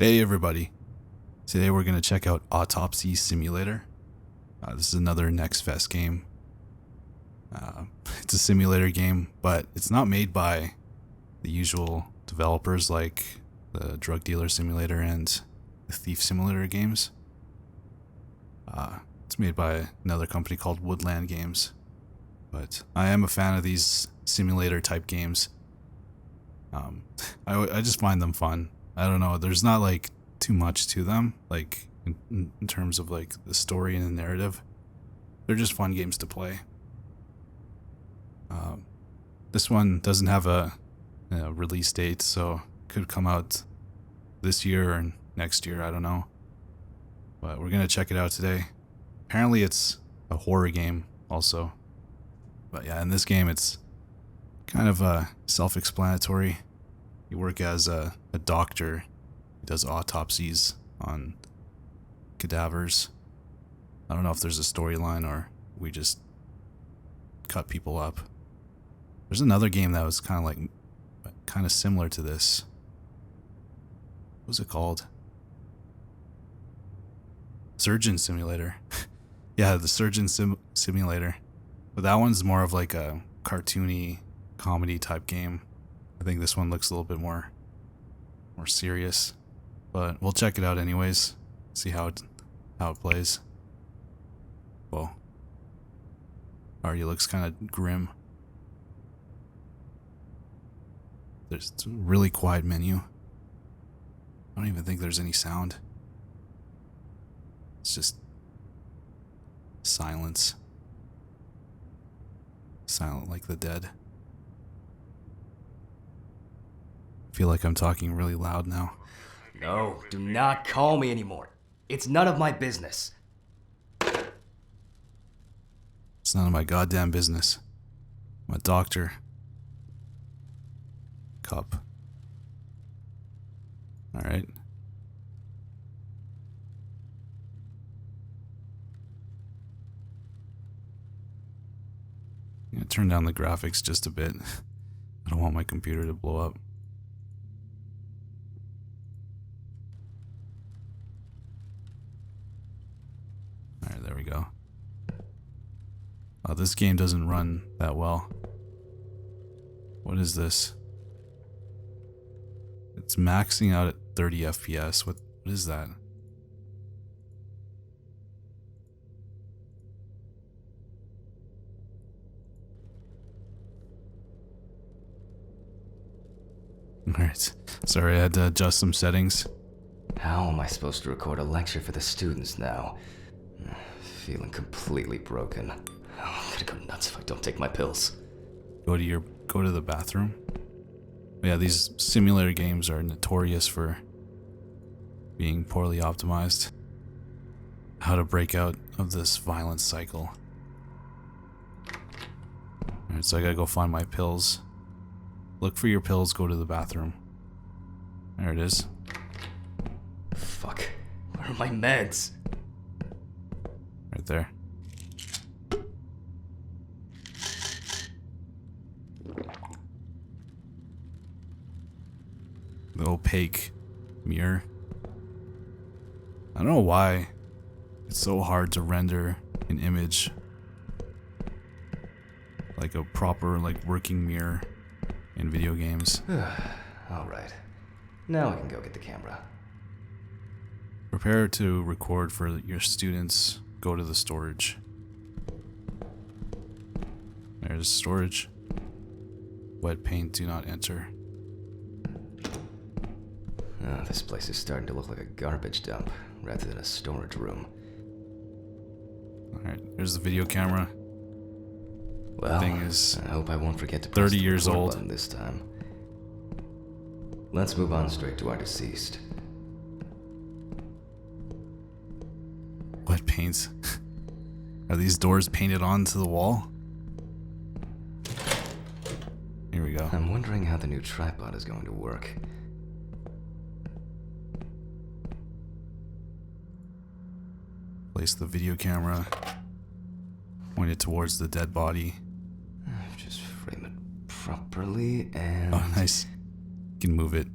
Hey everybody, today we're going to check out Autopsy Simulator. This is another Next Fest game. It's a simulator game, but it's not made by the usual developers like the Drug Dealer Simulator and the Thief Simulator games. It's made by another company called Woodland Games, but I am a fan of these simulator type games. I just find them fun. I don't know, there's not like too much to them, like in terms of like the story and the narrative. They're just fun games to play. This one doesn't have a release date, so it could come out this year or next year, I don't know. But we're gonna check it out today. Apparently it's a horror game also. But yeah, in this game it's kind of self-explanatory. You work as a doctor. He does autopsies on cadavers. I don't know if there's a storyline or we just cut people up. There's another game that was kind of similar to this. What was it called? Surgeon Simulator. Yeah, the Surgeon Simulator. But that one's more of like a cartoony comedy type game. I think this one looks a little bit more serious, but we'll check it out anyways. See how it plays. Whoa, already looks kind of grim. There's a really quiet menu. I don't even think there's any sound. It's just silence. Silent like the dead. I feel like I'm talking really loud now. No, do not call me anymore. It's none of my business. It's none of my goddamn business. I'm a doctor. Cup. Alright. I'm gonna turn down the graphics just a bit. I don't want my computer to blow up. Alright, there we go. Oh, this game doesn't run that well. What is this? It's maxing out at 30 FPS. What is that? Alright. Sorry, I had to adjust some settings. How am I supposed to record a lecture for the students now? Feeling completely broken. I'm gonna go nuts if I don't take my pills. Go to the bathroom. Yeah, these simulator games are notorious for being poorly optimized. How to break out of this violent cycle. Alright, so I gotta go find my pills. Look for your pills, go to the bathroom. There it is. Fuck. Where are my meds? Right there. The opaque mirror. I don't know why it's so hard to render an image like a proper working mirror in video games. Alright. Now I can go get the camera. Prepare to record for your students. Go to the storage. There's storage. Wet paint, do not enter. Oh, this place is starting to look like a garbage dump rather than a storage room. Alright, there's the video camera. Well, thing is I hope I won't forget to press 30 the years record old button this time. Let's move on straight to our deceased. Wet paints. Are these doors painted onto the wall? Here we go. I'm wondering how the new tripod is going to work. Place the video camera. Point it towards the dead body. Just frame it properly and... Oh, nice. You can move it.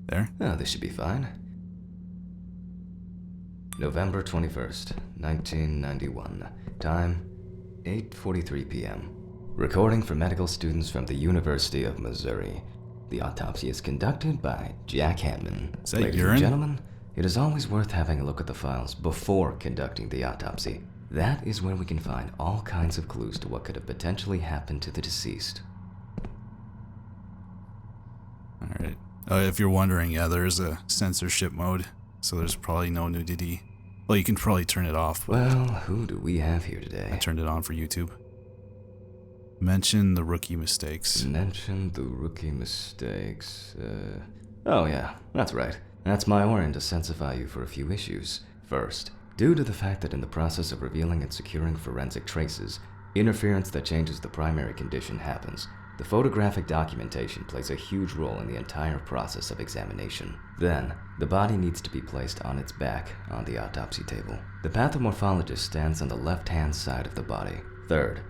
There? Oh, this should be fine. November 21st, 1991. Time, 8:43 p.m. Recording for medical students from the University of Missouri. The autopsy is conducted by Jack Hammond. Is that Ladies urine? and gentlemen, it is always worth having a look at the files before conducting the autopsy. That is where we can find all kinds of clues to what could have potentially happened to the deceased. Alright. If you're wondering, yeah, there is a censorship mode, so there's probably no nudity. Well, you can probably turn it off, but Well, who do we have here today? I turned it on for YouTube. Mention the rookie mistakes. Mention the rookie mistakes. Oh yeah, that's right. That's my warrant to sensify you for a few issues. First, due to the fact that in the process of revealing and securing forensic traces, interference that changes the primary condition happens. The photographic documentation plays a huge role in the entire process of examination. Then, the body needs to be placed on its back on the autopsy table. The pathomorphologist stands on the left-hand side of the body. Third,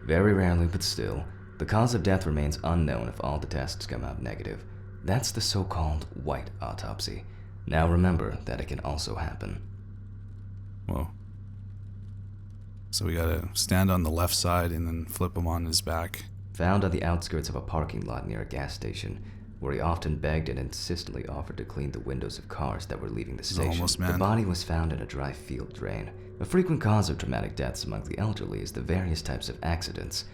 very rarely but still, the cause of death remains unknown if all the tests come out negative. That's the so-called white autopsy. Now remember that it can also happen. Whoa. So we gotta stand on the left side and then flip him on his back. Found on the outskirts of a parking lot near a gas station, where he often begged and insistently offered to clean the windows of cars that were leaving the station. homeless man. The body was found in a dry field drain. A frequent cause of traumatic deaths among the elderly is the various types of accidents,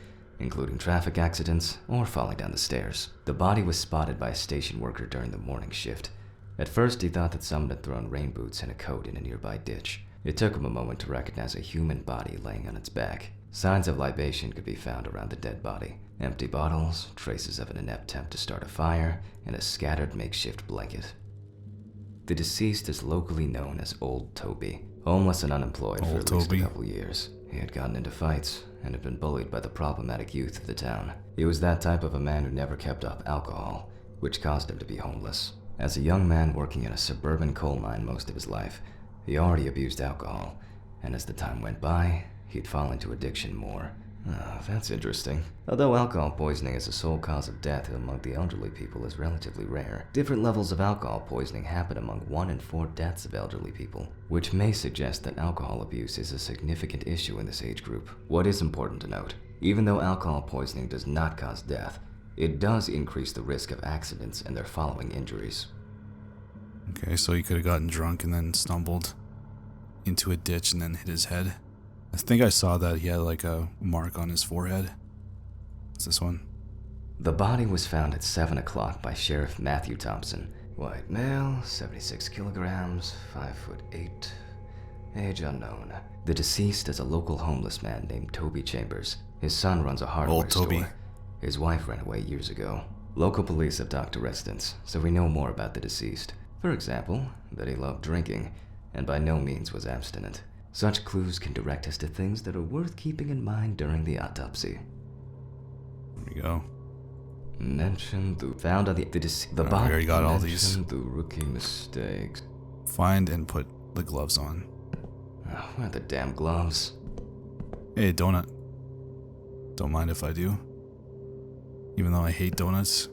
including traffic accidents or falling down the stairs. The body was spotted by a station worker during the morning shift. At first, he thought that someone had thrown rain boots and a coat in a nearby ditch. It took him a moment to recognize a human body laying on its back. Signs of libation could be found around the dead body. Empty bottles, traces of an inept attempt to start a fire, and a scattered makeshift blanket. The deceased is locally known as Old Toby, homeless and unemployed for at least a couple years. He had gotten into fights and had been bullied by the problematic youth of the town. He was that type of a man who never kept up alcohol, which caused him to be homeless. As a young man working in a suburban coal mine most of his life, he already abused alcohol, and as the time went by, he'd fall into addiction more. Oh, that's interesting. Although alcohol poisoning as a sole cause of death among the elderly people is relatively rare, different levels of alcohol poisoning happen among 1 in 4 deaths of elderly people, which may suggest that alcohol abuse is a significant issue in this age group. What is important to note, even though alcohol poisoning does not cause death, it does increase the risk of accidents and their following injuries. Okay, so he could have gotten drunk and then stumbled into a ditch and then hit his head. I think I saw that he had like a mark on his forehead. What's this one? The body was found at 7 o'clock by Sheriff Matthew Thompson. White male, 76 kilograms, 5'8", age unknown. The deceased is a local homeless man named Toby Chambers. His son runs a hardware Old Toby. store. His wife ran away years ago. Local police have talked to residents, so we know more about the deceased. For example, that he loved drinking, and by no means was abstinent. Such clues can direct us to things that are worth keeping in mind during the autopsy. There we go. Mention the found on the Oh, body. we already got all these. Mention the rookie mistakes. Find and put the gloves on. Oh, where are the damn gloves? Hey, donut. Don't mind if I do. Even though I hate donuts.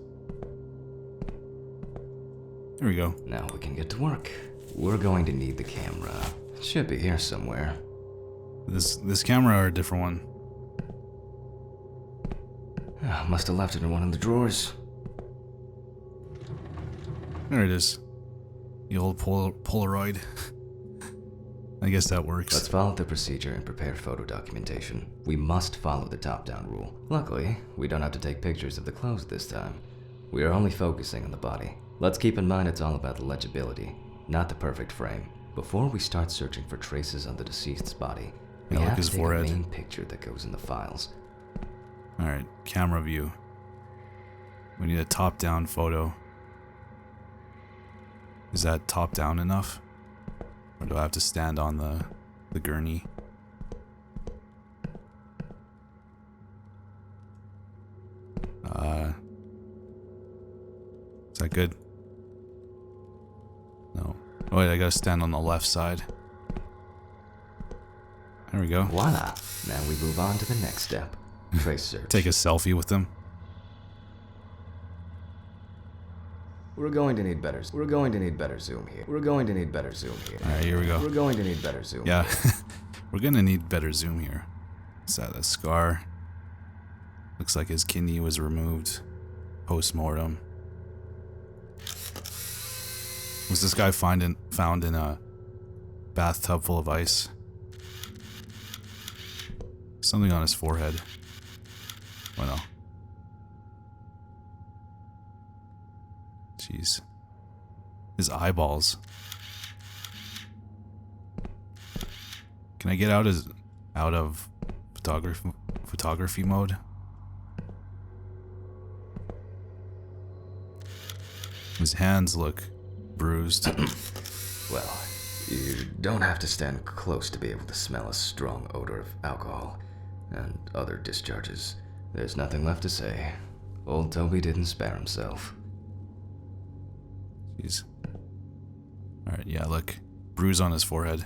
There we go. Now we can get to work. We're going to need the camera. It should be here somewhere. This camera or a different one? Oh, must have left it in one of the drawers. There it is. The old Polaroid. I guess that works. Let's follow the procedure and prepare photo documentation. We must follow the top-down rule. Luckily, we don't have to take pictures of the clothes this time. We are only focusing on the body. Let's keep in mind it's all about the legibility, not the perfect frame. Before we start searching for traces on the deceased's body, we Yeah, have his to take forehead. a main picture that goes in the files. Alright, camera view. We need a top-down photo. Is that top-down enough? Or do I have to stand on the gurney? Is that good? No. Oh wait, I gotta stand on the left side. There we go. Voila! Now we move on to the next step. Trace search. Take a selfie with them. We're going to need better. We're going to need better zoom here. We're going to need better zoom here. All right, here we go. We're going to need better zoom. Yeah, we're gonna need better zoom here. Is that a scar? Looks like his kidney was removed post-mortem. Was this guy found in a bathtub full of ice? Something on his forehead. Oh no. Jeez. His eyeballs. Can I get out of photography mode? His hands look bruised. Well, you don't have to stand close to be able to smell a strong odor of alcohol and other discharges. There's nothing left to say. Old Toby didn't spare himself. Jeez. Alright, yeah, look. Bruise on his forehead.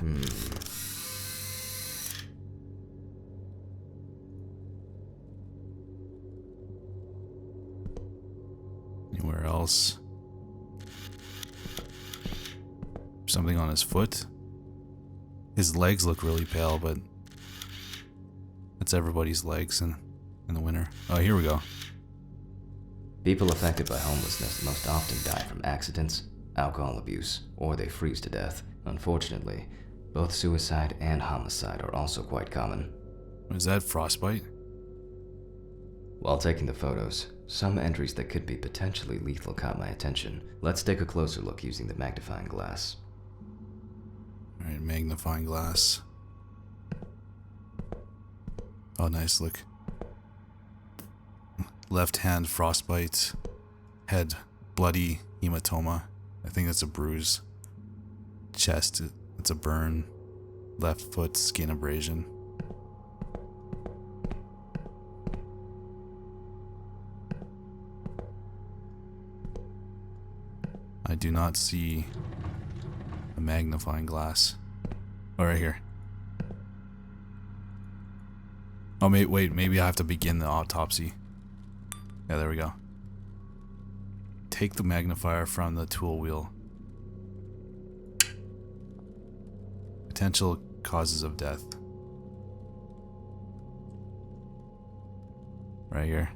Anywhere else? Something on his foot? His legs look really pale, but that's everybody's legs in the winter. Oh, here we go. People affected by homelessness most often die from accidents, alcohol abuse, or they freeze to death. Unfortunately, both suicide and homicide are also quite common. Is that frostbite? While taking the photos, some entries that could be potentially lethal caught my attention. Let's take a closer look using the magnifying glass. Alright, magnifying glass. Oh, nice, look. Left hand frostbite. Head bloody hematoma. I think that's a bruise. Chest, it's a burn. Left foot, skin abrasion. I do not see a magnifying glass. Oh, right here. Oh, wait, maybe I have to begin the autopsy. Yeah, there we go. Take the magnifier from the tool wheel. Potential causes of death. Right here.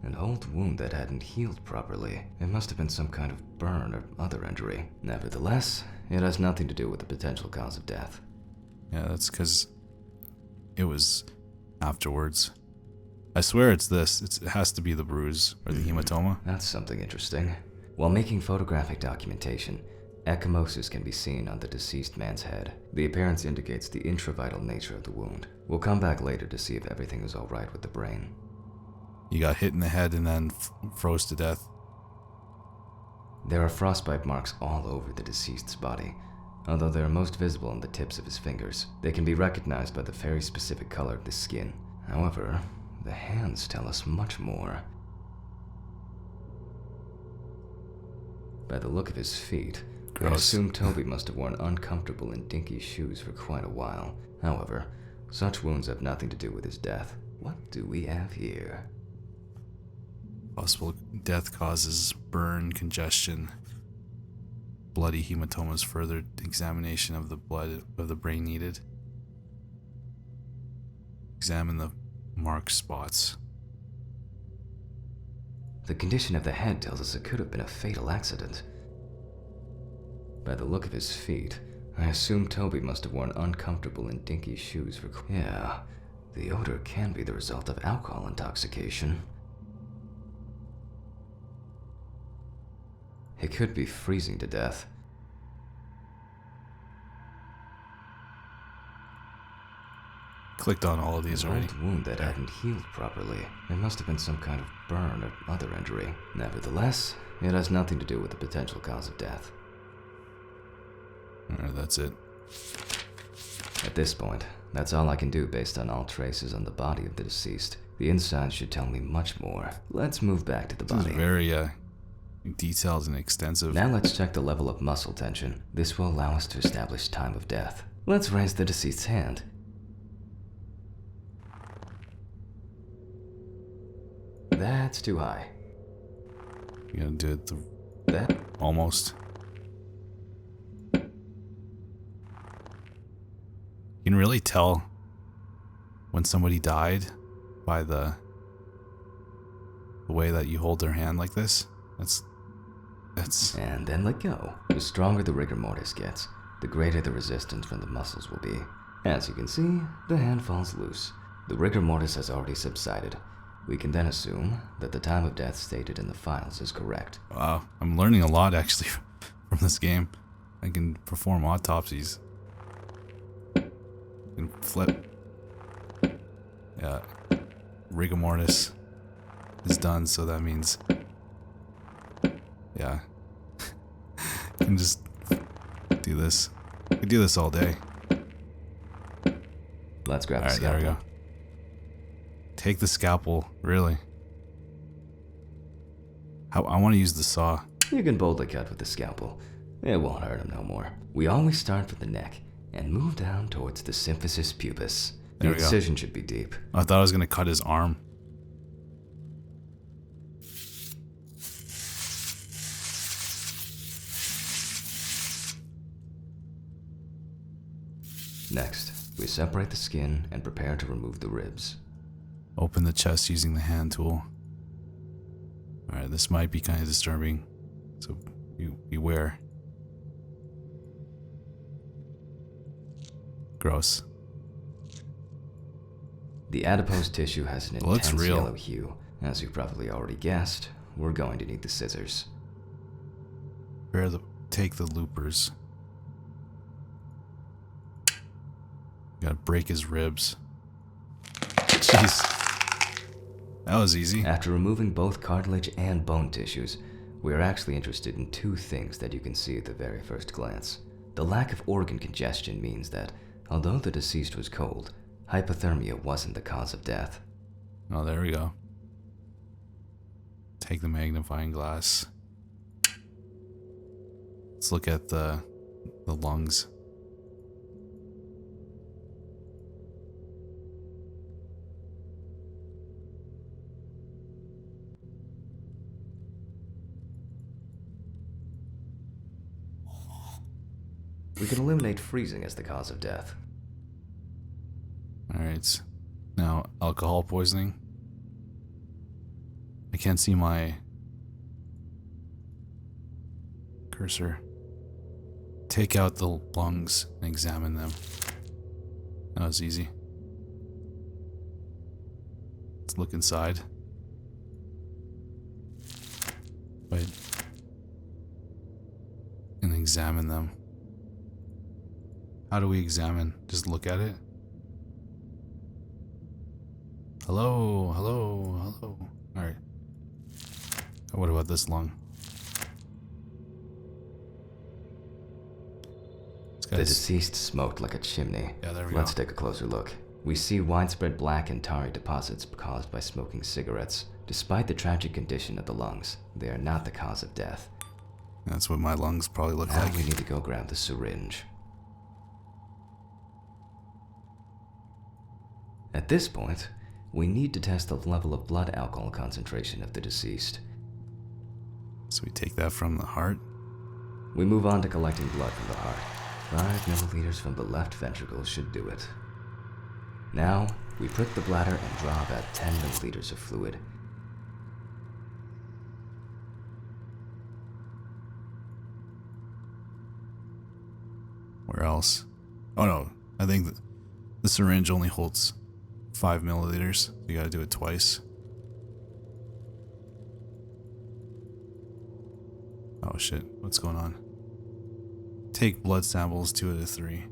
An old wound that hadn't healed properly. It must have been some kind of burn or other injury. Nevertheless, it has nothing to do with the potential cause of death. Yeah, that's because it was afterwards. I swear it's this. It has to be the bruise or the hematoma. That's something interesting. While making photographic documentation, ecchymosis can be seen on the deceased man's head. The appearance indicates the intravital nature of the wound. We'll come back later to see if everything is alright with the brain. You got hit in the head and then froze to death. There are frostbite marks all over the deceased's body. Although they are most visible on the tips of his fingers, they can be recognized by the very specific color of the skin. However, the hands tell us much more. By the look of his feet, I assume Toby must have worn uncomfortable and dinky shoes for quite a while. However, such wounds have nothing to do with his death. What do we have here? Possible death causes burn, congestion, bloody hematomas, further examination of the blood of the brain needed. Examine the marked spots. The condition of the head tells us it could have been a fatal accident. By the look of his feet, I assume Toby must have worn uncomfortable and dinky shoes for... Yeah, the odor can be the result of alcohol intoxication. It could be freezing to death. Clicked on all of these An already. old wound that hadn't healed properly. It must have been some kind of burn or other injury. Nevertheless, it has nothing to do with the potential cause of death. Alright, that's it. At this point, that's all I can do based on all traces on the body of the deceased. The inside should tell me much more. Let's move back to the This is body. very detailed and extensive. Now let's check the level of muscle tension. This will allow us to establish time of death. Let's raise the deceased's hand. That's too high. You gotta do it the That Almost. You can really tell when somebody died by the way that you hold their hand like this. That's and then let go. The stronger the rigor mortis gets, the greater the resistance from the muscles will be. As you can see, the hand falls loose. The rigor mortis has already subsided. We can then assume that the time of death stated in the files is correct. wow. I'm learning a lot actually from this game. I can perform autopsies. I can flip. Yeah. Rigor mortis is done, so that means, yeah. I can just do this. I can do this all day. Let's grab the Alright, there we scalpel. go. Take the scalpel, really. I want to use the saw. You can boldly cut with the scalpel. It won't hurt him no more. We always start from the neck and move down towards the symphysis pubis. There The we go. incision should be deep. I thought I was going to cut his arm. Next, we separate the skin and prepare to remove the ribs. Open the chest using the hand tool. Alright, this might be kind of disturbing, so beware. Gross. The adipose tissue has an Well, it's intense real. yellow hue. As you probably already guessed, we're going to need the scissors. Take the loopers. Gotta break his ribs. Jeez. That was easy. After removing both cartilage and bone tissues, we are actually interested in two things that you can see at the very first glance. The lack of organ congestion means that, although the deceased was cold, hypothermia wasn't the cause of death. Oh, there we go. Take the magnifying glass. Let's look at the lungs. We can eliminate freezing as the cause of death. Alright. Now, alcohol poisoning. I can't see my cursor. Take out the lungs and examine them. That was easy. Let's look inside. Wait. And examine them. How do we examine? Just look at it? Hello, hello, hello. Alright. What about this lung? The deceased smoked like a chimney. Yeah, there we Let's go. take a closer look. We see widespread black and tarry deposits caused by smoking cigarettes. Despite the tragic condition of the lungs, they are not the cause of death. That's what my lungs probably look Now like. we need to go grab the syringe. At this point, we need to test the level of blood alcohol concentration of the deceased. So we take that from the heart. We move on to collecting blood from the heart. 5 milliliters from the left ventricle should do it. Now, we prick the bladder and draw about 10 milliliters of fluid. Where else? Oh no, I think the syringe only holds 5 milliliters. You gotta do it twice. Oh shit, what's going on? Take blood samples 2 out of 3.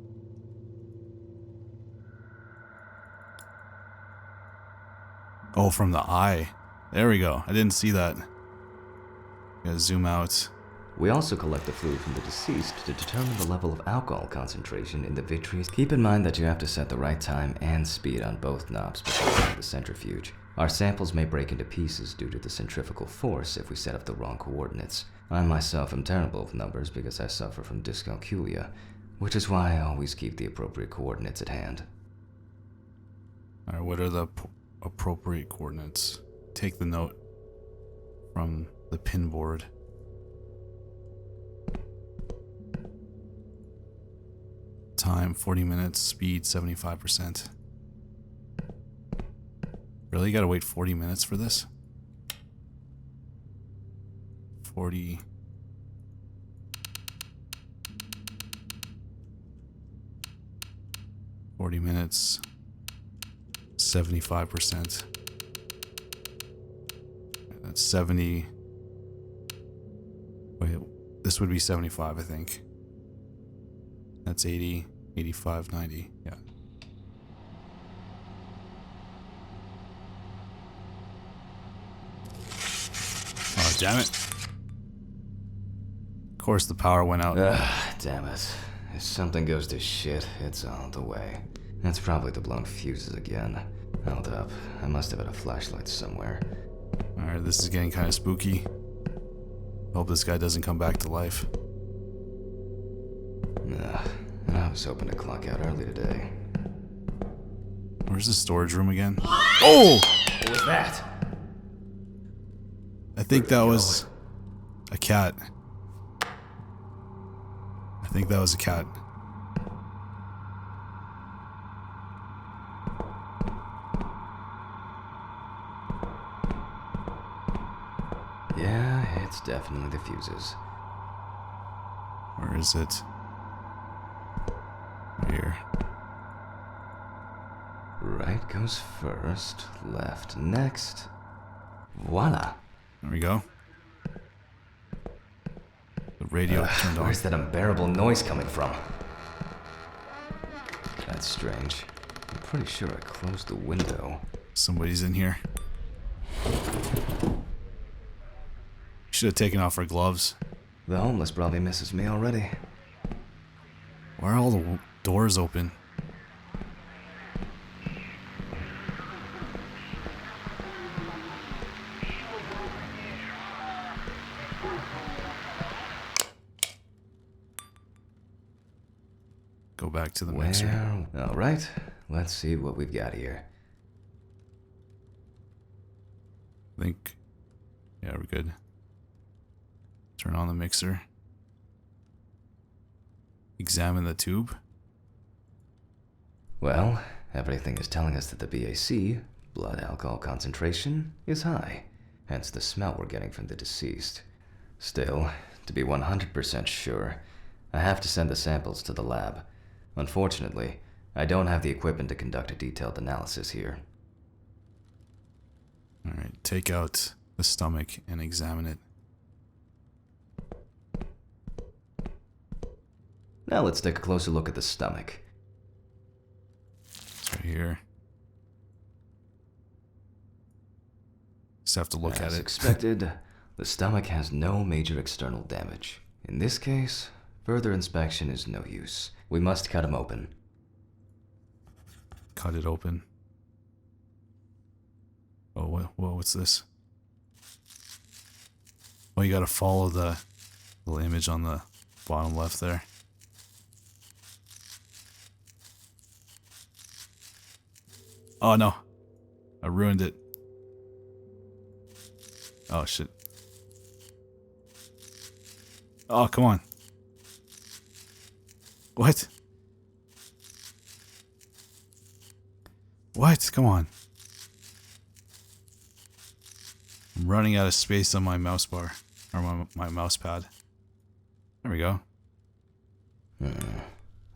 Oh, from the eye. There we go. I didn't see that. Gotta zoom out. We also collect the fluid from the deceased to determine the level of alcohol concentration in the vitreous. Keep in mind that you have to set the right time and speed on both knobs before running the centrifuge. Our samples may break into pieces due to the centrifugal force if we set up the wrong coordinates. I myself am terrible with numbers because I suffer from dyscalculia, which is why I always keep the appropriate coordinates at hand. Alright, what are the appropriate coordinates? Take the note from the pin board. time 40 minutes, speed 75%. Really? You gotta wait 40 minutes for this? 40 minutes, 75%. That's 70. Wait, this would be 75, I think. That's 80, 85, 90. Yeah. Oh, damn it. Of course the power went out. Damn it. If something goes to shit, it's all the way. That's probably the blown fuses again. Hold up. I must have had a flashlight somewhere. Alright, this is getting kind of spooky. Hope this guy doesn't come back to life. And I was hoping to clock out early today. Where's the storage room again? Oh! What was that? I think that was a cat. I think that was a cat. Yeah, it's definitely the fuses. Where is it? Here. Right goes first, left next. Voila. There we go. The radio turned on. Where's that unbearable noise coming from? That's strange. I'm pretty sure I closed the window. Somebody's in here. Should have taken off our gloves. The homeless probably misses me already. Why are all the doors open? Go back to the mixer. Well, alright. Let's see what we've got here. I think... yeah, we're good. Turn on the mixer. Examine the tube. Well, everything is telling us that the BAC, blood alcohol concentration, is high. Hence the smell we're getting from the deceased. Still, to be 100% sure, I have to send the samples to the lab. Unfortunately, I don't have the equipment to conduct a detailed analysis here. Alright, take out the stomach and examine it. Now let's take a closer look at the stomach. It's right here. Just have to look at As it. expected, the stomach has no major external damage. In this case, further inspection is no use. We must cut him open. Cut it open. Oh, what's this? Oh, you gotta follow the little image on the bottom left there. Oh no, I ruined it. Oh shit. Oh, come on. What? What? Come on. I'm running out of space on my mouse bar. Or my mouse pad. There we go.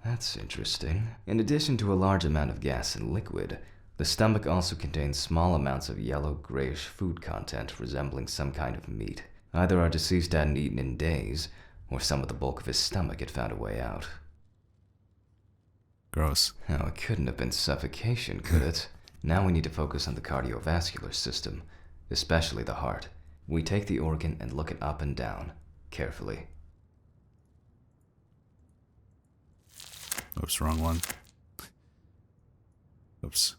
That's interesting. In addition to a large amount of gas and liquid, the stomach also contains small amounts of yellow-grayish food content resembling some kind of meat. Either our deceased hadn't eaten in days, or some of the bulk of his stomach had found a way out. Gross. Oh, it couldn't have been suffocation, could it? Now we need to focus on the cardiovascular system, especially the heart. We take the organ and look it up and down, carefully. Oops, wrong one. Oops.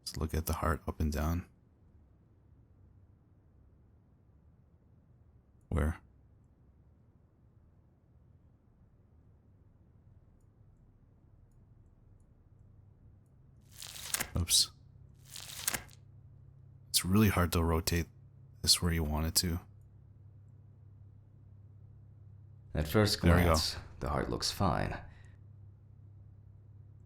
Let's look at the heart up and down. Where? Oops. It's really hard to rotate this where you want it to. At first There we go. glance, the heart looks fine.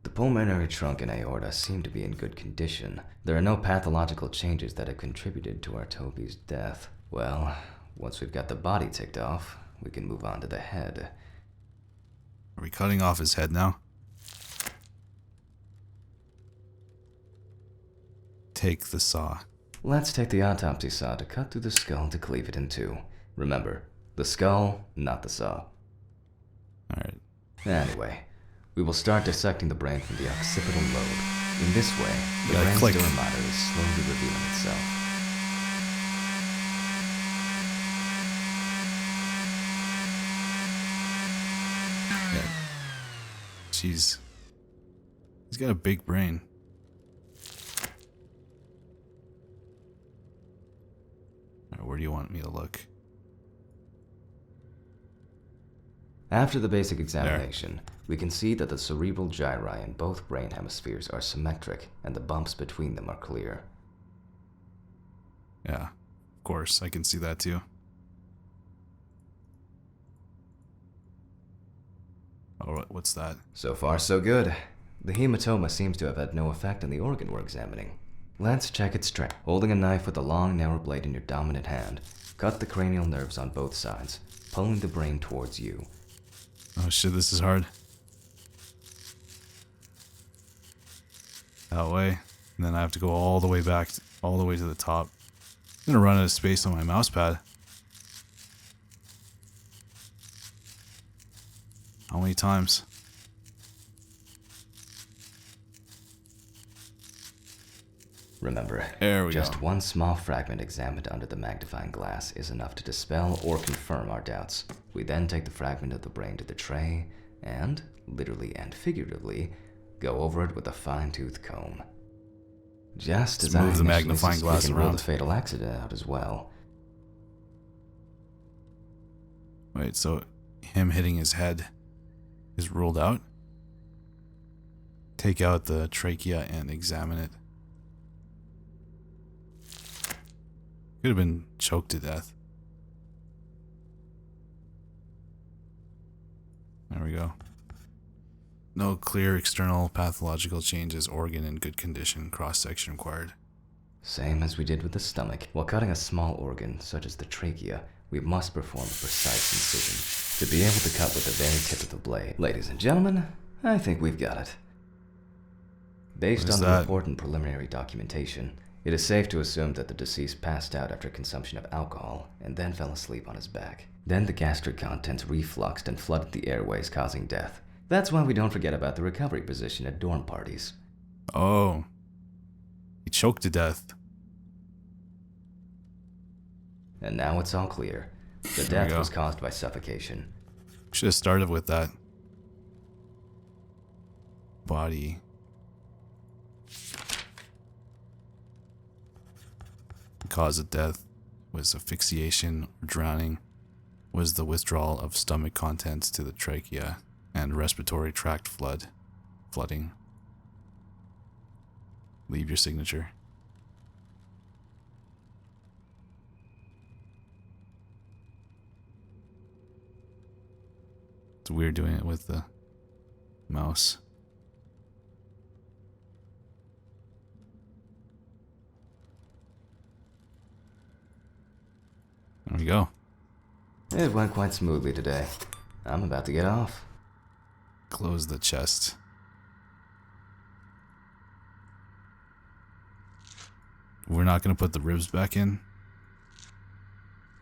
The pulmonary trunk and aorta seem to be in good condition. There are no pathological changes that have contributed to our Toby's death. Well, once we've got the body ticked off, we can move on to the head. Are we cutting off his head now? Take the saw. Let's take the autopsy saw to cut through the skull to cleave it in two. Remember, the skull, not the saw. Alright. Anyway, we will start dissecting the brain from the occipital lobe. In this way, the Gotta brain's click. dura mater is slowly revealing itself. Yeah. Jeez. He's got a big brain. Alright, where do you want me to look? After the basic examination, we can see that the cerebral gyri in both brain hemispheres are symmetric, and the bumps between them are clear. Yeah, of course, I can see that too. Oh, what's that? So far, so good. The hematoma seems to have had no effect on the organ we're examining. Let's check its strength. Holding a knife with a long, narrow blade in your dominant hand, cut the cranial nerves on both sides, pulling the brain towards you. Oh shit, this is hard. That way. And then I have to go all the way back, all the way to the top. I'm gonna run out of space on my mouse pad. How many times? Remember, There we just go. one small fragment examined under the magnifying glass is enough to dispel or confirm our doubts. We then take the fragment of the brain to the tray and, literally and figuratively, go over it with a fine-tooth comb. Just as Let's move I the initially magnifying glass we can rule around. the fatal accident out as well. Wait, so him hitting his head is ruled out? Take out the trachea and examine it. Could have been choked to death. There we go. No clear external pathological changes, organ in good condition, cross-section required. Same as we did with the stomach. While cutting a small organ, such as the trachea, we must perform a precise incision to be able to cut with the very tip of the blade. Ladies and gentlemen, I think we've got it. Based What is on the that? report and preliminary documentation, it is safe to assume that the deceased passed out after consumption of alcohol and then fell asleep on his back. Then the gastric contents refluxed and flooded the airways, causing death. That's why we don't forget about the recovery position at dorm parties. Oh. He choked to death. And now it's all clear. The There we death go. was caused by suffocation. Should have started with that. Body. The cause of death was asphyxiation or drowning, was the withdrawal of stomach contents to the trachea, and respiratory tract flooding. Leave your signature. It's weird doing it with the mouse. There we go. It went quite smoothly today. I'm about to get off. Close the chest. We're not going to put the ribs back in.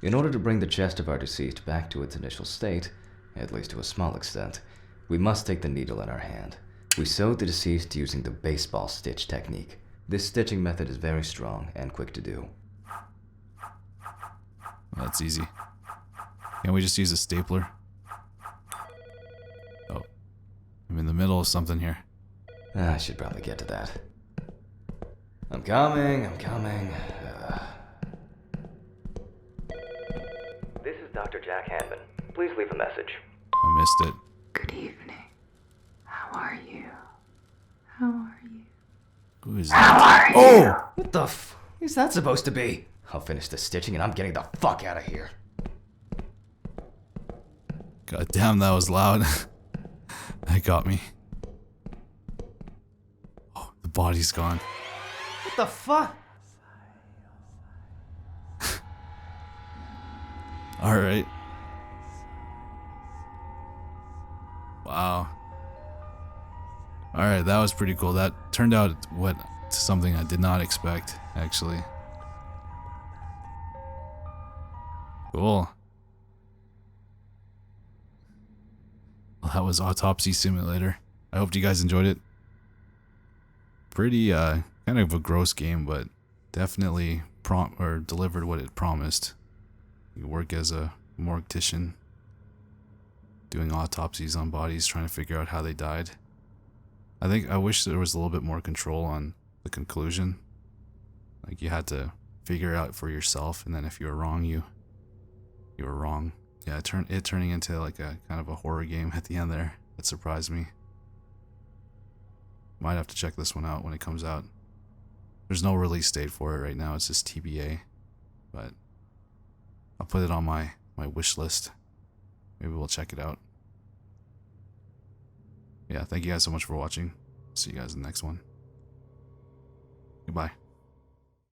In order to bring the chest of our deceased back to its initial state, at least to a small extent, we must take the needle in our hand. We sewed the deceased using the baseball stitch technique. This stitching method is very strong and quick to do. That's easy. Can't we just use a stapler? Oh. I'm in the middle of something here. I should probably get to that. I'm coming. This is Dr. Jack Hanman. Please leave a message. I missed it. Good evening. How are you? How are you? Who is How that? are you? Oh! What the f is that supposed to be? I'll finish the stitching and I'm getting the fuck out of here. God damn, that was loud. That got me. Oh, the body's gone. What the fuck? Alright. Wow. Alright, that was pretty cool. That turned out something I did not expect, actually. Cool. Well, that was Autopsy Simulator. I hope you guys enjoyed it. Pretty, kind of a gross game, but definitely delivered what it promised. You work as a mortician, doing autopsies on bodies, trying to figure out how they died. I wish there was a little bit more control on the conclusion. Like, you had to figure it out for yourself, and then if you were wrong, you were wrong. Yeah, it turning into like a kind of a horror game at the end there. That surprised me. Might have to check this one out when it comes out. There's no release date for it right now, it's just TBA. But I'll put it on my wish list. Maybe we'll check it out. Yeah, thank you guys so much for watching. See you guys in the next one. Goodbye.